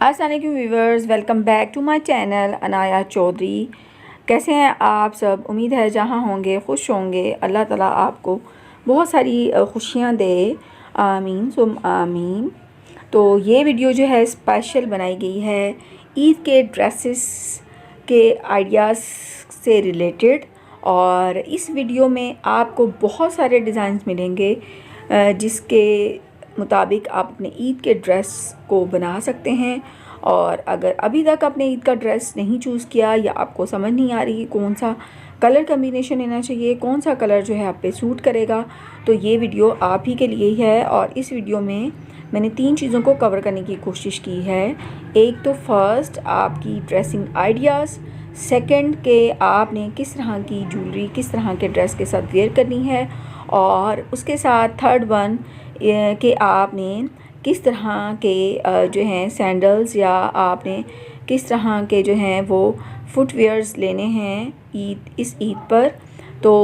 अस्सलाम वालेकुम viewers, welcome back to my channel Anaya Chaudhary. कैसे हैं आप सब? उम्मीद है जहाँ होंगे खुश होंगे। अल्लाह ताला आपको बहुत सारी खुशियाँ दे, आमीन सुम आमीन। तो ये वीडियो जो है स्पेशल बनाई गई है ईद के ड्रेसेस के आइडियाज़ से रिलेटेड, और इस वीडियो में आपको बहुत सारे डिज़ाइंस मिलेंगे जिसके मुताबिक आप अपने ईद के ड्रेस को बना सकते हैं। और अगर अभी तक आपने ईद का ड्रेस नहीं चूज़ किया या आपको समझ नहीं आ रही कौन सा कलर कम्बिनेशन लेना चाहिए, कौन सा कलर जो है आप पे सूट करेगा, तो ये वीडियो आप ही के लिए ही है। और इस वीडियो में मैंने 3 चीज़ों को कवर करने की कोशिश की है। एक तो फर्स्ट आपकी ड्रेसिंग आइडियाज़, सेकंड के आपने किस तरह की ज्वेलरी किस तरह के ड्रेस के साथ वेयर करनी है, और उसके साथ थर्ड वन कि आपने किस तरह के जो हैं सैंडल्स या आपने किस तरह के जो हैं वो फुटवेयर्स लेने हैं इस ईद पर। तो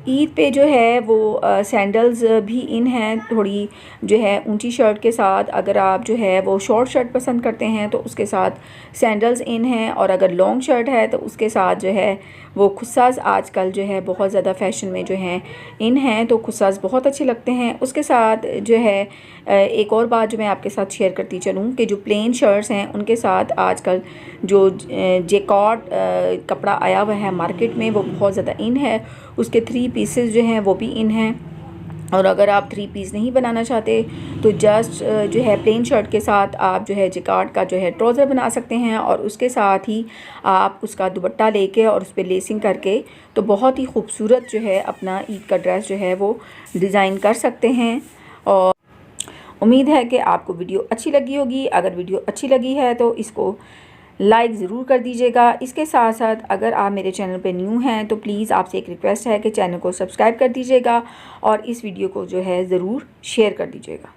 ईद पे जो है वो सैंडल्स भी इन हैं, थोड़ी जो है ऊंची शर्ट के साथ। अगर आप जो है वो शॉर्ट शर्ट पसंद करते हैं तो उसके साथ सैंडल्स इन हैं, और अगर लॉन्ग शर्ट है तो उसके साथ जो है वो खुस्सास आजकल जो है बहुत ज़्यादा फैशन में जो हैं इन हैं, तो खुस्सास बहुत अच्छे लगते हैं। उसके साथ जो है एक और बात जो मैं आपके साथ शेयर करती चलूँ कि जो प्लेन शर्ट्स हैं उनके साथ आजकल जो जेकॉर्ड कपड़ा आया हुआ है मार्केट में वो बहुत ज़्यादा इन है। उसके 3 पीसेस जो हैं वो भी इन हैं। और अगर आप 3 पीस नहीं बनाना चाहते तो जस्ट जो है प्लेन शर्ट के साथ आप जो है जिकार्ड का जो है ट्राउज़र बना सकते हैं, और उसके साथ ही आप उसका दुपट्टा लेके और उस पर लेसिंग करके तो बहुत ही खूबसूरत जो है अपना ईद का ड्रेस जो है वो डिज़ाइन कर सकते हैं। और उम्मीद है कि आपको वीडियो अच्छी लगी होगी। अगर वीडियो अच्छी लगी है तो इसको लाइक ज़रूर कर दीजिएगा। इसके साथ साथ अगर आप मेरे चैनल पे न्यू हैं तो प्लीज़ आपसे एक रिक्वेस्ट है कि चैनल को सब्सक्राइब कर दीजिएगा और इस वीडियो को जो है ज़रूर शेयर कर दीजिएगा।